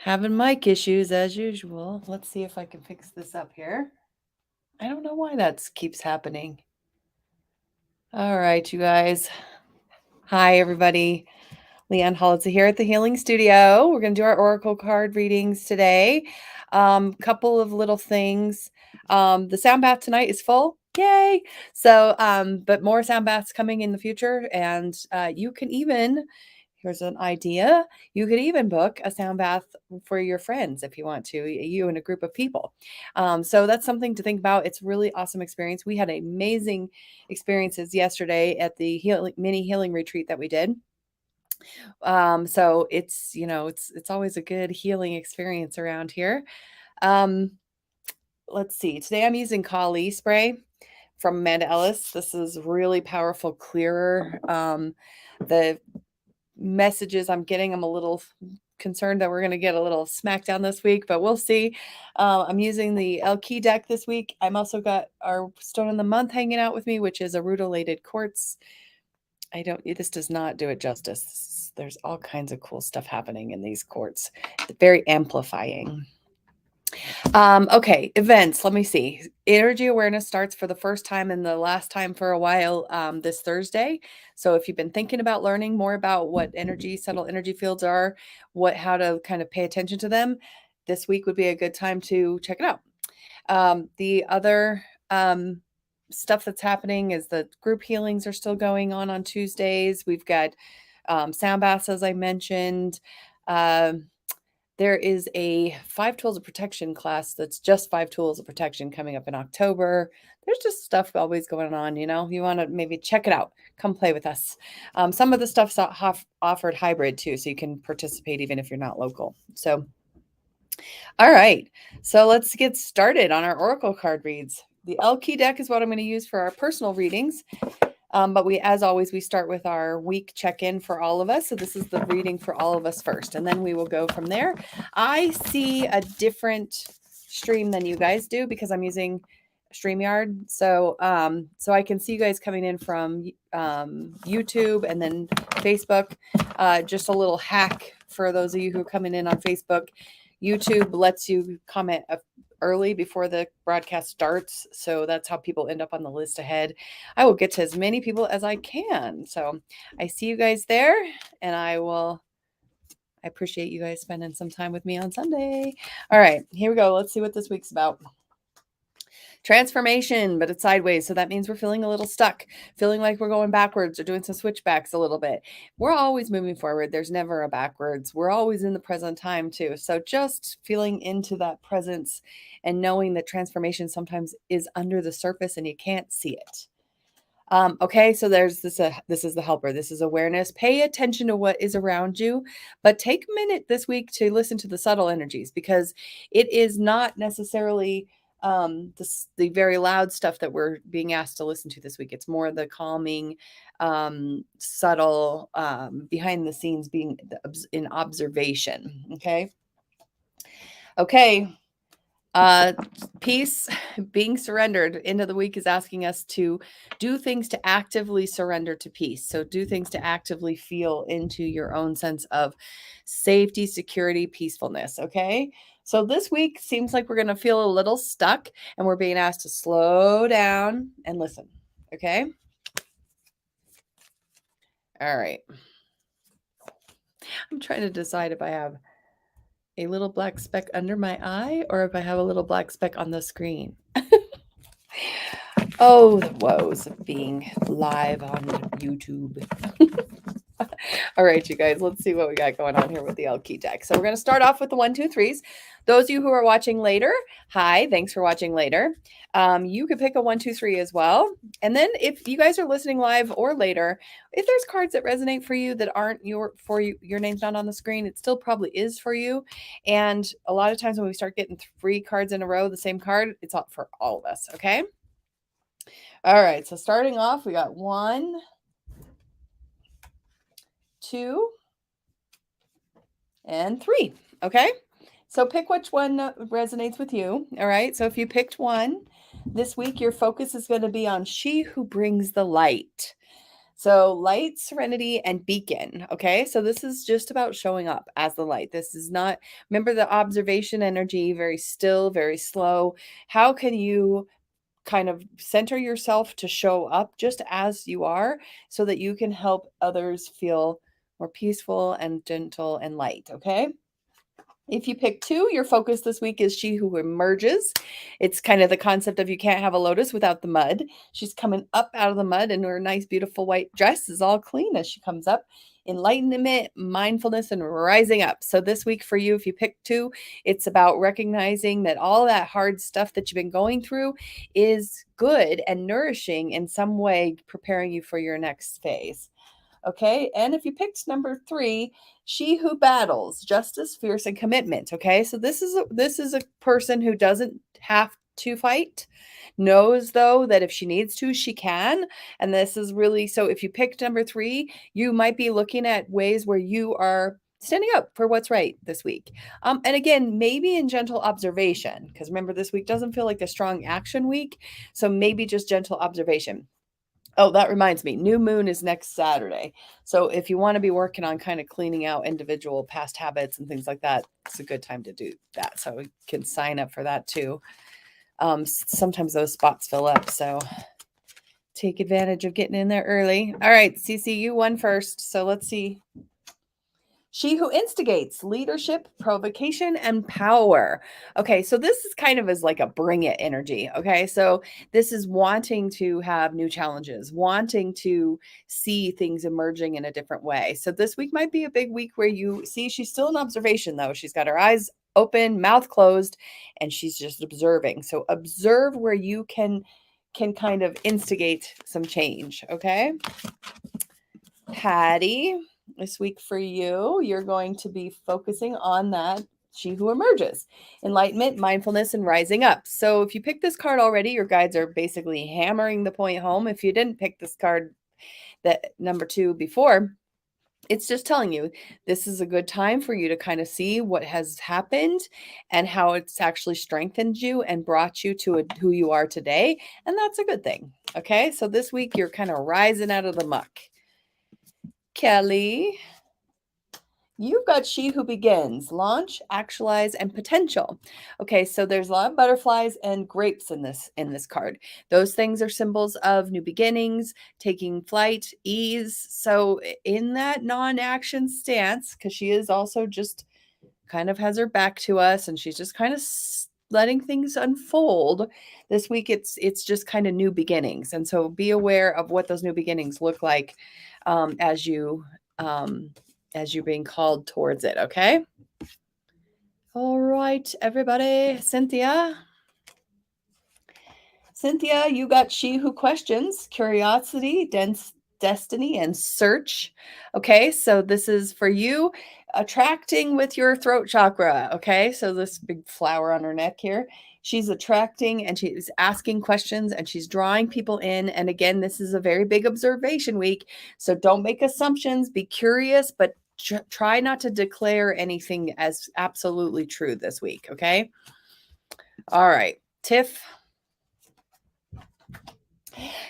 Having mic issues as usual. Let's see if I can fix this up here. I don't know why that keeps happening. All right, you guys. Hi, everybody. Leanne Holitza here at the Healing Studio. We're going to do our Oracle card readings today. Couple of little things. The sound bath tonight is full. Yay! So, but more sound baths coming in the future. And you can even, here's an idea, you could even book a sound bath for your friends if you want to, you and a group of people. So that's something to think about. It's a really awesome experience. We had amazing experiences yesterday at the mini healing retreat that we did. So it's always a good healing experience around here. Let's see. Today I'm using Kali spray from Amanda Ellis. This is really powerful, clearer. The messages I'm getting, I'm a little concerned that we're going to get a little smackdown this week, but we'll see. I'm using the Elki deck this week. I'm also got our stone of the month hanging out with me, which is a rutilated quartz. This does not do it justice. There's all kinds of cool stuff happening in these quartz. Very amplifying. Okay, events. Let me see. Energy awareness starts for the first time and the last time for a while this Thursday. So if you've been thinking about learning more about what subtle energy fields are, how to kind of pay attention to them, this week would be a good time to check it out. The other stuff that's happening is the group healings are still going on Tuesdays. We've got sound baths, as I mentioned. There is a 5 tools of protection class that's just 5 tools of protection coming up in October. There's just stuff always going on, you want to maybe check it out. Come play with us. Some of the stuff's offered hybrid too, so you can participate even if you're not local. So, all right. So let's get started on our Oracle card reads. The Elki deck is what I'm going to use for our personal readings. But as always, we start with our week check-in for all of us. So this is the reading for all of us first, and then we will go from there. I see a different stream than you guys do because I'm using StreamYard. So I can see you guys coming in from YouTube and then Facebook. Just a little hack for those of you who are coming in on Facebook. YouTube lets you comment early before the broadcast starts. So that's how people end up on the list ahead. I will get to as many people as I can. So I see you guys there, and I appreciate you guys spending some time with me on Sunday. All right, here we go. Let's see what this week's about. Transformation, but it's sideways. So that means we're feeling a little stuck, feeling like we're going backwards or doing some switchbacks a little bit. We're always moving forward. There's never a backwards. We're always in the present time too. So just feeling into that presence and knowing that transformation sometimes is under the surface and you can't see it. Okay, so there's this is the helper. This is awareness. Pay attention to what is around you, but take a minute this week to listen to the subtle energies, because it is not necessarily the very loud stuff that we're being asked to listen to this week. It's more the calming, subtle, behind the scenes, being in observation. Okay. Peace, being surrendered into the week, is asking us to do things to actively surrender to peace. So do things to actively feel into your own sense of safety, security, peacefulness. Okay. So this week seems like we're going to feel a little stuck, and we're being asked to slow down and listen. Okay. All right. I'm trying to decide if I have a little black speck under my eye or if I have a little black speck on the screen. Oh, the woes of being live on YouTube. All right, you guys, let's see what we got going on here with the Elki deck. So we're going to start off with the 1, 2, 3s. Those of you who are watching later, hi, thanks for watching later. You could pick a 1, 2, 3 as well. And then if you guys are listening live or later, if there's cards that resonate for you that aren't your name's not on the screen, it still probably is for you. And a lot of times when we start getting 3 cards in a row, the same card, it's up for all of us. Okay. All right. So starting off, we got 1, 2, and 3. Okay. So pick which one resonates with you. All right. So if you picked 1 this week, your focus is going to be on she who brings the light. So light, serenity, and beacon. Okay. So this is just about showing up as the light. This is not, remember the observation energy, very still, very slow. How can you kind of center yourself to show up just as you are so that you can help others feel more peaceful and gentle and light? Okay. If you pick two, your focus this week is she who emerges. It's kind of the concept of you can't have a lotus without the mud. She's coming up out of the mud, and her nice, beautiful white dress is all clean as she comes up. Enlightenment, mindfulness, and rising up. So, this week for you, if you pick two, it's about recognizing that all that hard stuff that you've been going through is good and nourishing in some way, preparing you for your next phase. Okay. And if you picked number three, she who battles, justice, fierce, and commitment. Okay. So this is a person who doesn't have to fight, knows though that if she needs to, she can. And this is really, so if you picked number three, you might be looking at ways where you are standing up for what's right this week. And again, maybe in gentle observation, because remember, this week doesn't feel like a strong action week. So maybe just gentle observation. Oh, that reminds me, new moon is next Saturday. So if you want to be working on kind of cleaning out individual past habits and things like that, it's a good time to do that. So you can sign up for that too. Sometimes those spots fill up. So take advantage of getting in there early. All right, Cece, you won first. So let's see. She who instigates leadership, provocation, and power. Okay, so this is kind of as like a bring it energy. Okay, so this is wanting to have new challenges, wanting to see things emerging in a different way. So this week might be a big week where you see she's still in observation though. She's got her eyes open, mouth closed, and she's just observing. So observe where you can kind of instigate some change. Okay, Patty, this week for you, you're going to be focusing on that she who emerges, enlightenment, mindfulness, and rising up. So if you picked this card already, your guides are basically hammering the point home. If you didn't pick this card, that number two before, it's just telling you this is a good time for you to kind of see what has happened and how it's actually strengthened you and brought you to who you are today. And that's a good thing. Okay. So this week you're kind of rising out of the muck. Kelly, you've got she who begins, launch, actualize, and potential. Okay, so there's a lot of butterflies and grapes in this card. Those things are symbols of new beginnings, taking flight, ease. So in that non-action stance, because she is also just kind of has her back to us and she's just kind of letting things unfold. This week it's just kind of new beginnings. And so be aware of what those new beginnings look like as you're being called towards it. Okay. All right, everybody. Cynthia, you got she who questions, curiosity, destiny, and search. Okay, so this is for you, attracting with your throat chakra. Okay, so this big flower on her neck here. She's attracting and she's asking questions and she's drawing people in. And again, this is a very big observation week. So don't make assumptions, be curious, but try not to declare anything as absolutely true this week. Okay. All right. Tiff.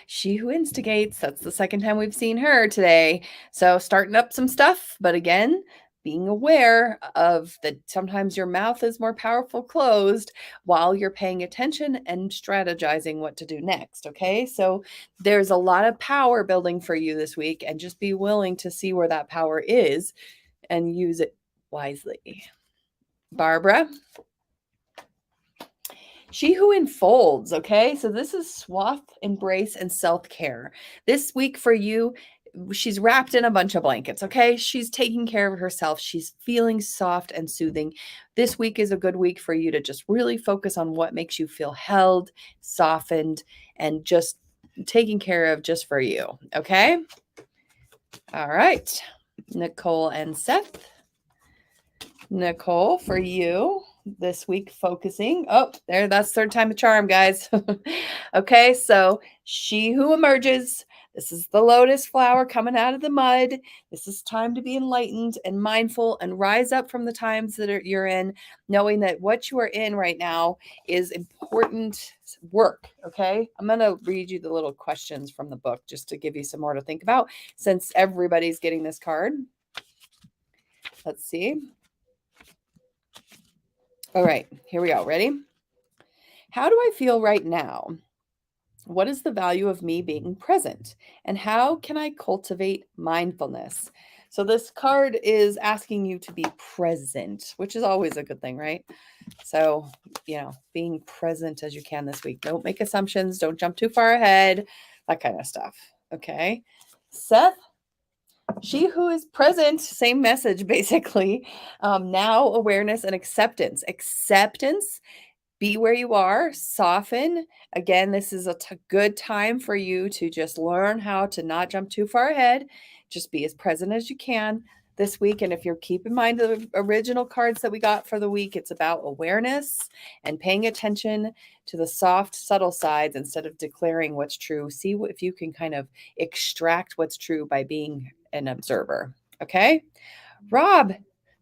She who instigates. That's the second time we've seen her today. So starting up some stuff, but again, being aware of that sometimes your mouth is more powerful closed while you're paying attention and strategizing what to do next. Okay. So there's a lot of power building for you this week, and just be willing to see where that power is and use it wisely. Barbara. She who enfolds. Okay. So this is swath, embrace, and self-care. This week for you, she's wrapped in a bunch of blankets. Okay. She's taking care of herself. She's feeling soft and soothing. This week is a good week for you to just really focus on what makes you feel held, softened, and just taken care of just for you. Okay. All right. Nicole and Seth. Nicole, for you this week, focusing. Oh, there, that's third time a charm, guys. Okay, so she who emerges, This is the lotus flower coming out of the mud. This is time to be enlightened and mindful and rise up from the times that you're in, knowing that what you are in right now is important work. Okay. I'm going to read you the little questions from the book just to give you some more to think about since everybody's getting this card. Let's see. All right, here we go. Ready? How do I feel right now? What is the value of me being present? And how can I cultivate mindfulness? So, this card is asking you to be present, which is always a good thing, right? So, being present as you can this week. Don't make assumptions. Don't jump too far ahead, that kind of stuff. Okay. Seth, she who is present, same message basically. Now, awareness and acceptance. Acceptance, be where you are, soften. Again, this is a good time for you to just learn how to not jump too far ahead. Just be as present as you can this week. And if you keep in mind the original cards that we got for the week, it's about awareness and paying attention to the soft, subtle sides instead of declaring what's true. See if you can kind of extract what's true by being an observer. Okay. Rob,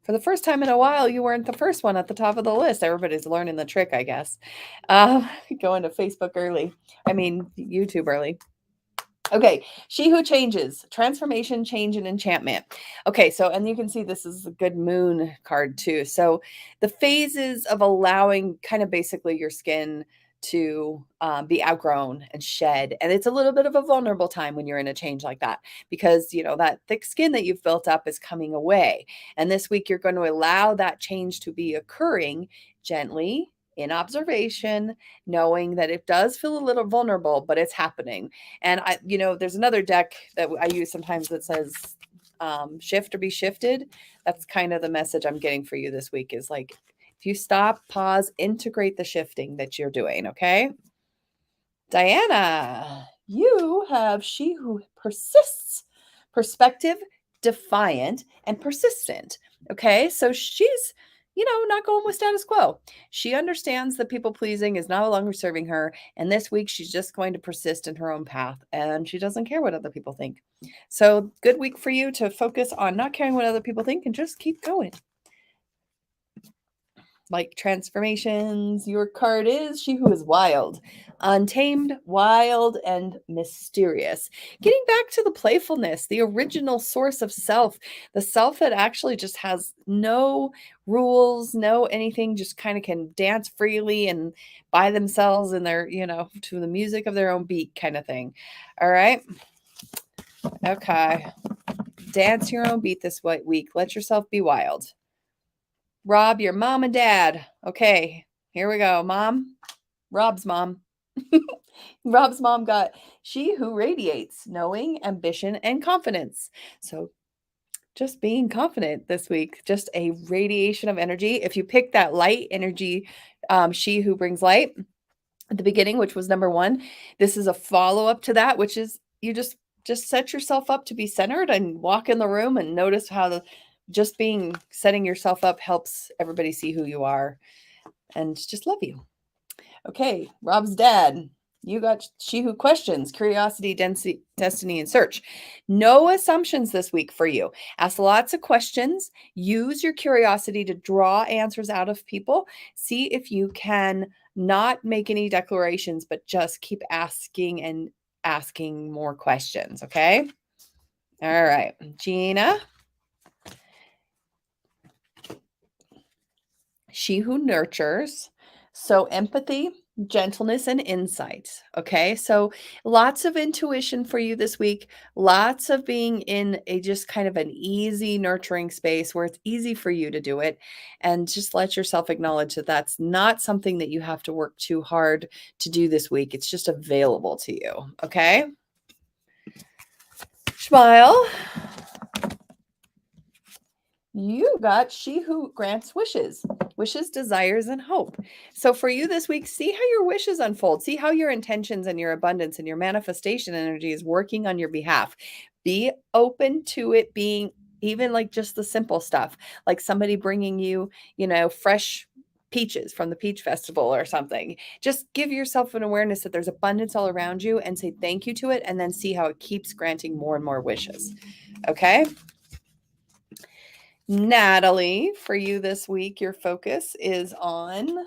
for the first time in a while, you weren't the first one at the top of the list. Everybody's learning the trick, I guess. Going to Facebook early. YouTube early. Okay, she who changes, transformation, change, and enchantment. Okay, so, and you can see this is a good moon card too. So the phases of allowing kind of basically your skin to be outgrown and shed. And it's a little bit of a vulnerable time when you're in a change like that because, that thick skin that you've built up is coming away. And this week, you're going to allow that change to be occurring gently in observation, knowing that it does feel a little vulnerable, but it's happening. And there's another deck that I use sometimes that says shift or be shifted. That's kind of the message I'm getting for you this week is like, if you stop, pause, integrate the shifting that you're doing. Okay. Diana, you have she who persists, perspective, defiant, and persistent. Okay. So she's, not going with status quo. She understands that people pleasing is no longer serving her. And this week, she's just going to persist in her own path and she doesn't care what other people think. So, good week for you to focus on not caring what other people think and just keep going. Like transformations, your card is she who is wild, untamed, wild, and mysterious. Getting back to the playfulness, the original source of self, the self that actually just has no rules, no anything, just kind of can dance freely and by themselves and their, to the music of their own beat kind of thing. All right. Okay. Dance your own beat this week. Let yourself be wild. Rob, your mom and dad. Okay, here we go. Mom, Rob's mom. Rob's mom got she who radiates knowing, ambition, and confidence. So just being confident this week, just a radiation of energy. If you pick that light energy, she who brings light at the beginning, which was number 1, this is a follow-up to that, which is you just set yourself up to be centered and walk in the room and notice how just setting yourself up helps everybody see who you are and just love you. Okay, Rob's dad. You got she who questions, curiosity, destiny, and search. No assumptions this week for you. Ask lots of questions. Use your curiosity to draw answers out of people. See if you can not make any declarations, but just keep asking and asking more questions. Okay. All right, Gina. She who nurtures. So empathy, gentleness, and insight. Okay. So lots of intuition for you this week. Lots of being in a just kind of an easy nurturing space where it's easy for you to do it. And just let yourself acknowledge that that's not something that you have to work too hard to do this week. It's just available to you. Okay. Smile. You got she who grants wishes, desires, and hope. So for you this week, see how your wishes unfold. See how your intentions and your abundance and your manifestation energy is working on your behalf. Be open to it being even like just the simple stuff, like somebody bringing you, fresh peaches from the peach festival or something. Just give yourself an awareness that there's abundance all around you and say thank you to it, and then see how it keeps granting more and more wishes. Okay. Natalie, for you this week, your focus is on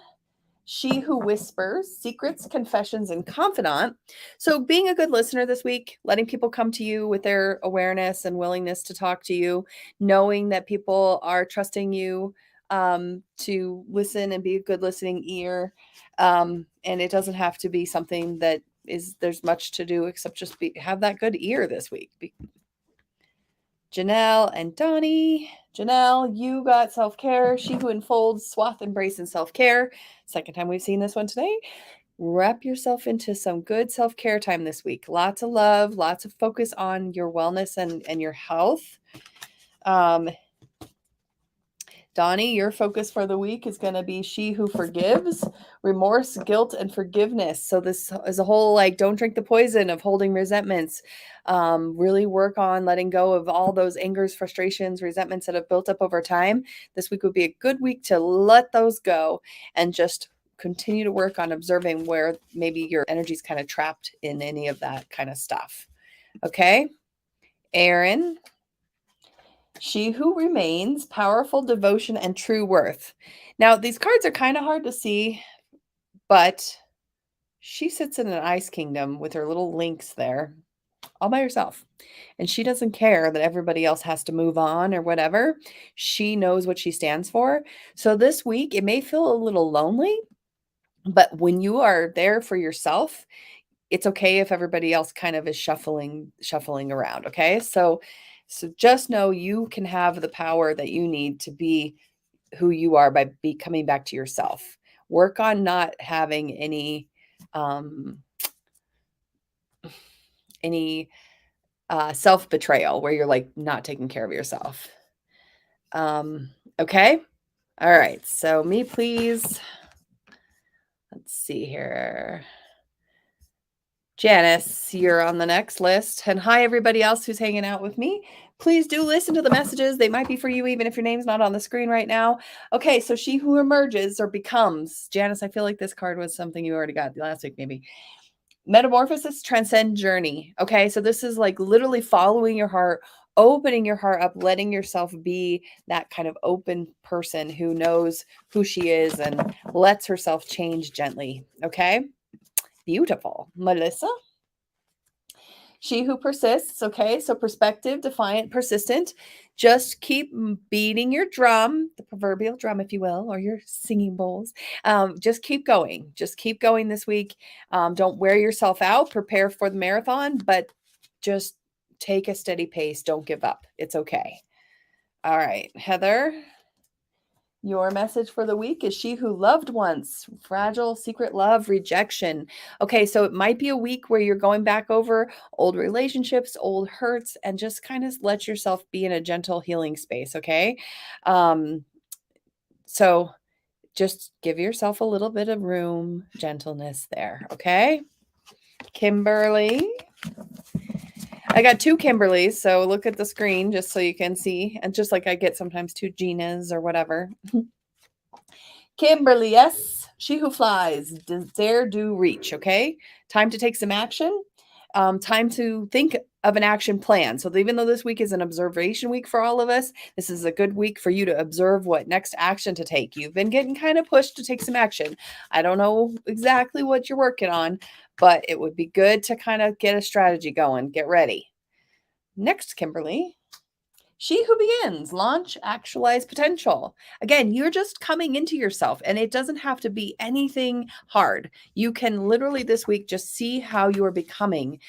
She Who Whispers, Secrets, Confessions, and Confidant. So being a good listener this week, letting people come to you with their awareness and willingness to talk to you, knowing that people are trusting you to listen and be a good listening ear. And it doesn't have to be something that there's much to do except just have that good ear this week. Janelle and Donnie. Janelle, you got self-care. She Who Enfolds, Swath, Embrace, and Self-Care. Second time we've seen this one today. Wrap yourself into some good self-care time this week. Lots of love, lots of focus on your wellness and your health. Donnie, your focus for the week is going to be She Who Forgives, Remorse, Guilt, and Forgiveness. So this is a whole, like, don't drink the poison of holding resentments. Really work on letting go of all those angers, frustrations, resentments that have built up over time. This week would be a good week to let those go and just continue to work on observing where maybe your energy is kind of trapped in any of that kind of stuff. Okay. Aaron, She Who Remains, Powerful Devotion, and True Worth. Now, these cards are kind of hard to see, but she sits in an ice kingdom with her little lynx there all by herself. And she doesn't care that everybody else has to move on or whatever. She knows what she stands for. So this week, it may feel a little lonely, but when you are there for yourself, it's okay if everybody else kind of is shuffling around. Okay. So just know you can have the power that you need to be who you are by coming back to yourself. Work on not having any self-betrayal where you're like not taking care of yourself. Okay. All right. So me, please. Let's see here. Janice, you're on the next list. And hi, everybody else who's hanging out with me. Please do listen to the messages. They might be for you, even if your name's not on the screen right now. Okay, so She Who Emerges or Becomes. Janice, I feel like this card was something you already got last week, maybe. Metamorphosis, Transcend, Journey. Okay, so this is like literally following your heart, opening your heart up, letting yourself be that kind of open person who knows who she is and lets herself change gently. Okay. Beautiful. Melissa? She Who Persists. Okay, so perspective, defiant, persistent. Just keep beating your drum, the proverbial drum, if you will, or your singing bowls. Just keep going. Just keep going this week. Don't wear yourself out. Prepare for the marathon, but just take a steady pace. Don't give up. It's okay. All right, Heather. Your message for the week is She Who Loved Once, Fragile, Secret Love, Rejection. Okay, so it might be a week where you're going back over old relationships, old hurts, and just kind of let yourself be in a gentle healing space, okay? So just give yourself a little bit of room, gentleness there, okay? Kimberly. I got two Kimberlys, so look at the screen just so you can see. And just like I get sometimes two Ginas or whatever. Kimberly, yes. She Who Flies, Dare, Do, Reach, okay? Time to take some action. Time to think of an action plan. So even though this week is an observation week for all of us, this is a good week for you to observe what next action to take. You've been getting kind of pushed to take some action. I don't know exactly what you're working on, but it would be good to kind of get a strategy going. Get ready. Next, Kimberly. She Who Begins, Launch, Actualize Potential. Again, you're just coming into yourself, and it doesn't have to be anything hard. You can literally this week just see how you're becoming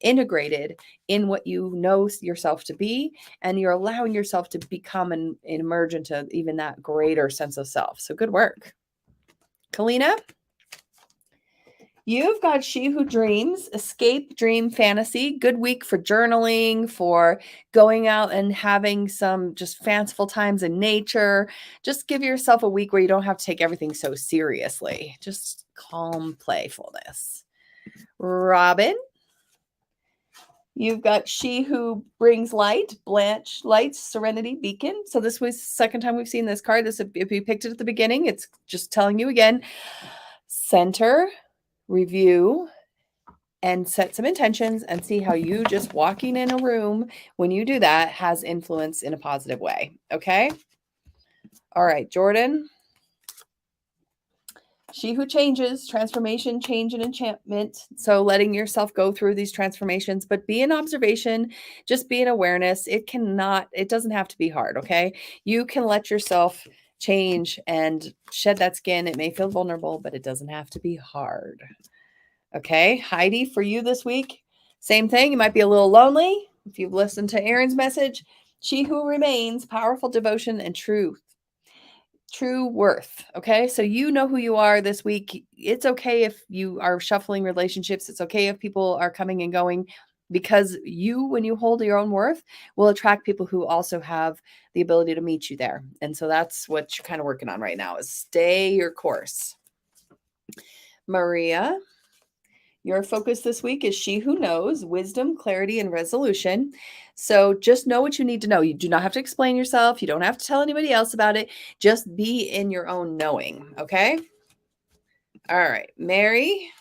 integrated in what you know yourself to be, and you're allowing yourself to become and emerge into even that greater sense of self. So good work. Kalina? You've got She Who Dreams, Escape, Dream, Fantasy. Good week for journaling, for going out and having some just fanciful times in nature. Just give yourself a week where you don't have to take everything so seriously. Just calm playfulness. Robin, You've got She Who Brings Light, Blanche Light's Serenity Beacon. So this was the second time we've seen this card. This, if you picked it at the beginning, it's just telling you again, center, review, and set some intentions and see how you just walking in a room when you do that has influence in a positive way. Okay. All right, Jordan. She who changes, transformation, change, and enchantment. So letting yourself go through these transformations, but be in observation, just be in awareness. It doesn't have to be hard, okay? You can let yourself change and shed that skin. It may feel vulnerable, but it doesn't have to be hard. Okay, Heidi, for you this week, same thing. You might be a little lonely. If you've listened to Aaron's message, she who remains, powerful devotion and true worth. Okay. So you know who you are this week. It's okay if you are shuffling relationships. It's okay if people are coming and going, because you, when you hold your own worth, will attract people who also have the ability to meet you there. And so that's what you're kind of working on right now, is stay your course. Maria, your focus this week is she who knows, wisdom, clarity, and resolution. So just know what you need to know. You do not have to explain yourself. You don't have to tell anybody else about it. Just be in your own knowing. Okay. All right. Mary,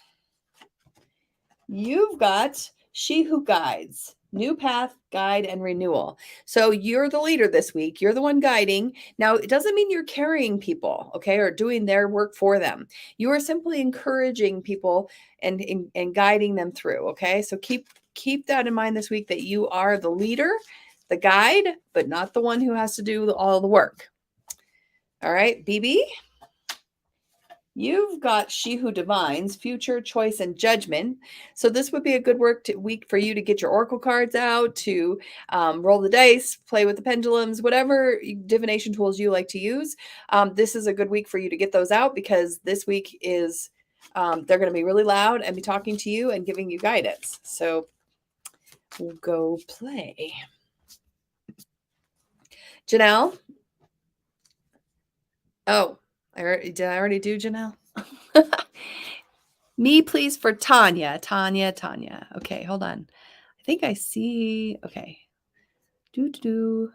you've got she who guides, new path, guide, and renewal. So you're the leader this week. You're the one guiding. Now, it doesn't mean you're carrying people, okay, or doing their work for them. You are simply encouraging people and guiding them through, okay? So keep that in mind this week, that you are the leader, the guide, but not the one who has to do all the work. All right, BB? You've got she who divines, future, choice, and judgment. So this would be a good week for you to get your oracle cards out, to roll the dice, play with the pendulums, whatever divination tools you like to use. This is a good week for you to get those out, because this week is they're going to be really loud and be talking to you and giving you guidance. So we'll go play. Janelle. Oh, did I already do Janelle? Me, please, for Tanya. Tanya. Okay, hold on. I think I see. Okay. All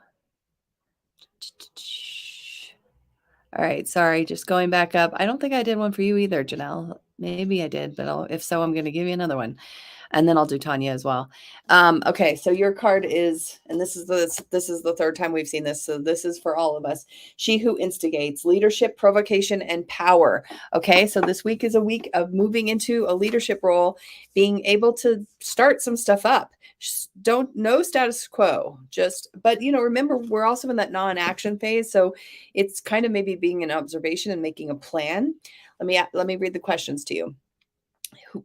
right. Sorry. Just going back up. I don't think I did one for you either, Janelle. Maybe I did, but if so, I'm going to give you another one. And then I'll do Tanya as well. Okay, so your card is, and this is the third time we've seen this, so this is for all of us. She who instigates, leadership, provocation, and power. Okay, so this week is a week of moving into a leadership role, being able to start some stuff up. No status quo, but remember, we're also in that non-action phase, so it's kind of maybe being an observation and making a plan. Let me read the questions to you.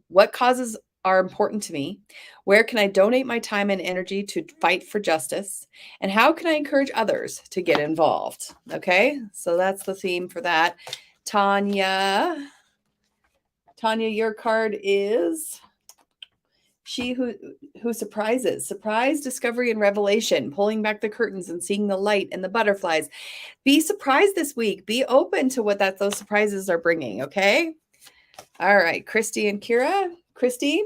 What causes are important to me? Where can I donate my time and energy to fight for justice? And how can I encourage others to get involved? Okay, so that's the theme for that. Tanya, your card is she who surprises, surprise, discovery, and revelation, pulling back the curtains and seeing the light and the butterflies. Be surprised this week. Be open to what those surprises are bringing, okay? All right, Christy and Kira. Christy,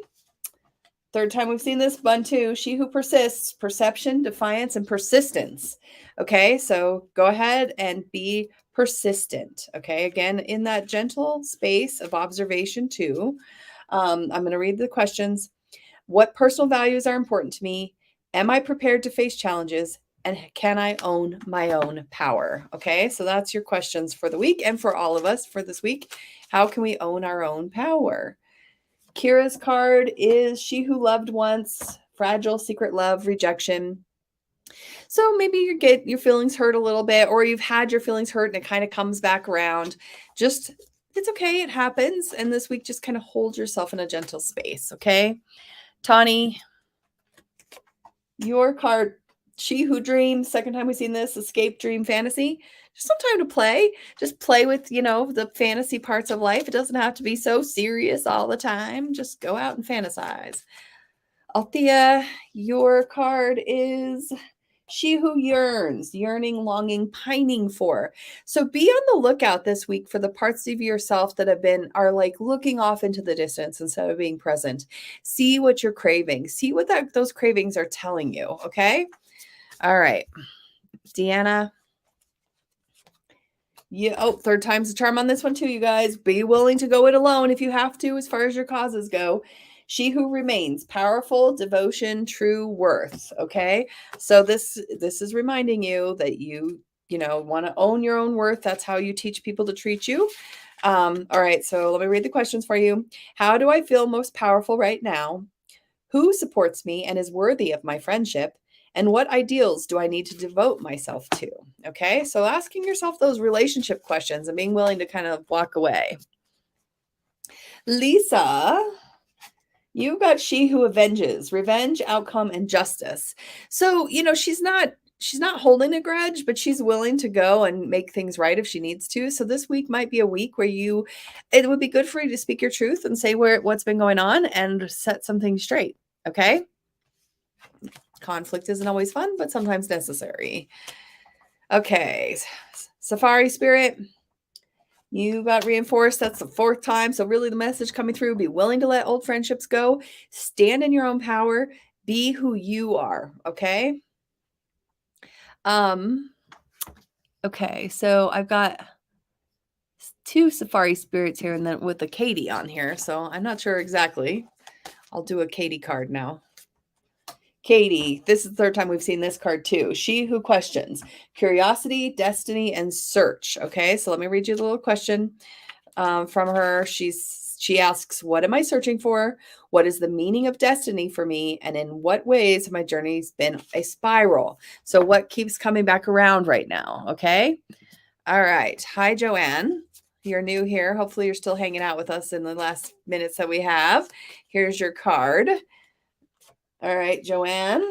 third time we've seen this one too. She who persists, perception, defiance, and persistence. Okay, so go ahead and be persistent. Okay, again, in that gentle space of observation too. I'm going to read the questions. What personal values are important to me? Am I prepared to face challenges? And can I own my own power? Okay, so that's your questions for the week, and for all of us for this week. How can we own our own power? Kira's card is she who loved once, fragile, secret love, rejection. So maybe you get your feelings hurt a little bit, or you've had your feelings hurt and it kind of comes back around. It's okay. It happens. And this week, just kind of hold yourself in a gentle space. Okay. Tani, your card, she who dreams, second time we've seen this, escape, dream, fantasy. Just some time to play. Just play with, the fantasy parts of life. It doesn't have to be so serious all the time. Just go out and fantasize. Althea, your card is She who yearns, yearning, longing, pining for. So be on the lookout this week for the parts of yourself that are like looking off into the distance instead of being present. See what you're craving. See what those cravings are telling you. Okay. All right. Deanna. Third time's the charm on this one too, you guys. Be willing to go it alone if you have to, as far as your causes go. She who remains, powerful, devotion, true worth. Okay. So this is reminding you that you want to own your own worth. That's how you teach people to treat you. All right. So let me read the questions for you. How do I feel most powerful right now? Who supports me and is worthy of my friendship? And what ideals do I need to devote myself to? Okay. So asking yourself those relationship questions and being willing to kind of walk away. Lisa, you got she who avenges, revenge, outcome, and justice. So, she's not holding a grudge, but she's willing to go and make things right if she needs to. So this week might be a week where it would be good for you to speak your truth and say what's been going on and set something straight. Okay. Conflict isn't always fun, but sometimes necessary. Okay. Safari spirit. You got reinforced. That's the fourth time. So really the message coming through, be willing to let old friendships go, stand in your own power, be who you are. Okay. Okay. So I've got 2 Safari spirits here and then with a Katie on here. So I'm not sure exactly. I'll do a Katie card now. Katie, this is the third time we've seen this card too. She who questions, curiosity, destiny, and search. Okay, so let me read you the little question from her. She asks, what am I searching for? What is the meaning of destiny for me? And in what ways have my journeys been a spiral? So what keeps coming back around right now? Okay. All right. Hi, Joanne. You're new here. Hopefully you're still hanging out with us in the last minutes that we have. Here's your card. All right, Joanne,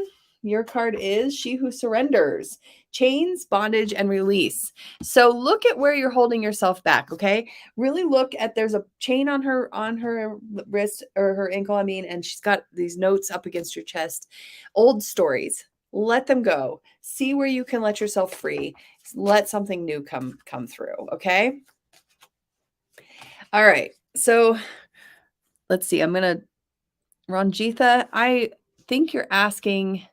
your card is She Who Surrenders, chains, bondage, and release. So look at where you're holding yourself back, okay? Really look at, there's a chain on her wrist or her ankle, and she's got these notes up against your chest. Old stories. Let them go. See where you can let yourself free. Let something new come through, okay? All right. So let's see. I'm going to Ranjitha, I think you're asking,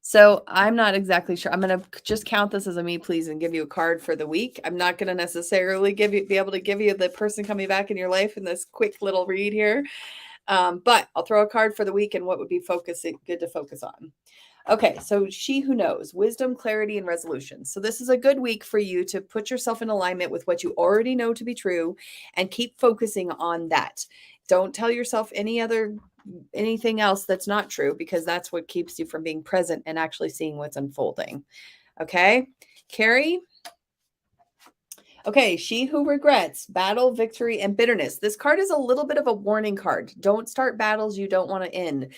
so I'm not exactly sure. I'm going to just count this as a me, please, and give you a card for the week. I'm not going to necessarily be able to give you the person coming back in your life in this quick little read here. But I'll throw a card for the week and what would be good to focus on. Okay, so she who knows, wisdom, clarity, and resolution. So this is a good week for you to put yourself in alignment with what you already know to be true and keep focusing on that. Don't tell yourself anything else that's not true, because that's what keeps you from being present and actually seeing what's unfolding. Okay, Carrie. Okay, she who regrets, battle, victory, and bitterness. This card is a little bit of a warning card. Don't start battles you don't want to end.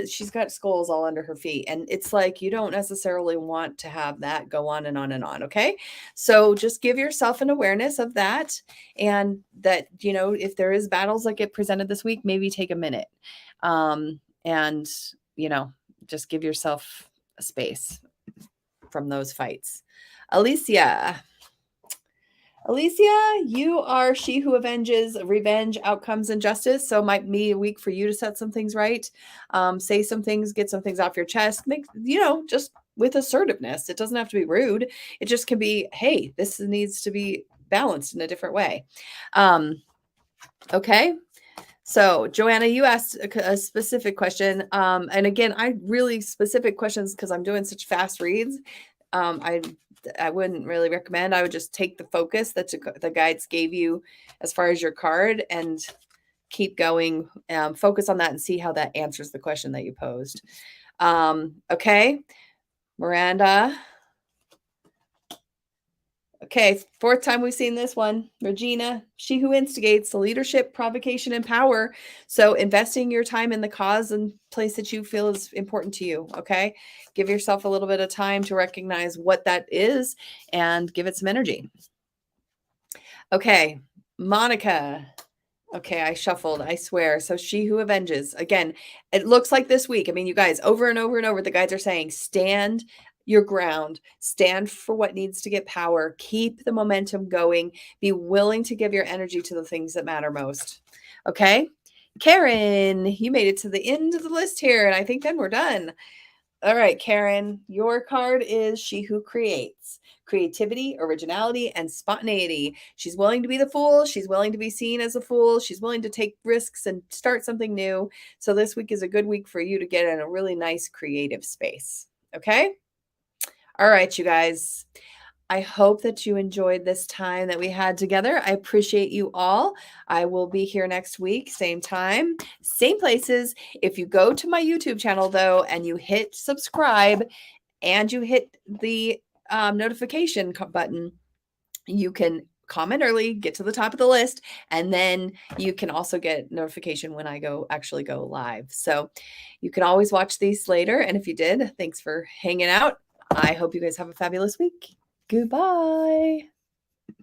She's got skulls all under her feet. And it's like, you don't necessarily want to have that go on and on and on. Okay. So just give yourself an awareness of that. And that, if there is battles that get presented this week, maybe take a minute. And, just give yourself a space from those fights. Alicia, you are she who avenges, revenge, outcomes, and justice. So might be a week for you to set some things right. Say some things, get some things off your chest. Make, just with assertiveness. It doesn't have to be rude. It just can be, hey, this needs to be balanced in a different way. Okay. So Joanna, you asked a specific question. And again, I really specific questions because I'm doing such fast reads. I wouldn't really recommend. I would just take the focus that the guides gave you as far as your card and keep going. Focus on that and see how that answers the question that you posed. Okay, Miranda. Okay, fourth time we've seen this one. Regina, she who instigates the leadership, provocation, and power. So investing your time in the cause and place that you feel is important to you, okay? Give yourself a little bit of time to recognize what that is and give it some energy. Okay, Monica. Okay, I shuffled, I swear. So she who avenges. Again, it looks like this week. You guys, over and over and over, the guides are saying, stand your ground, stand for what needs to get power, keep the momentum going, be willing to give your energy to the things that matter most. Okay. Karen, you made it to the end of the list here, and I think then we're done. All right, Karen, your card is She Who Creates. Creativity, originality, and spontaneity. She's willing to be the fool. She's willing to be seen as a fool. She's willing to take risks and start something new. So this week is a good week for you to get in a really nice creative space. Okay? All right, you guys. I hope that you enjoyed this time that we had together. I appreciate you all. I will be here next week, same time, same places. If you go to my YouTube channel, though, and you hit subscribe and you hit the notification button, you can comment early, get to the top of the list, and then you can also get notification when I actually go live. So you can always watch these later. And if you did, thanks for hanging out. I hope you guys have a fabulous week. Goodbye.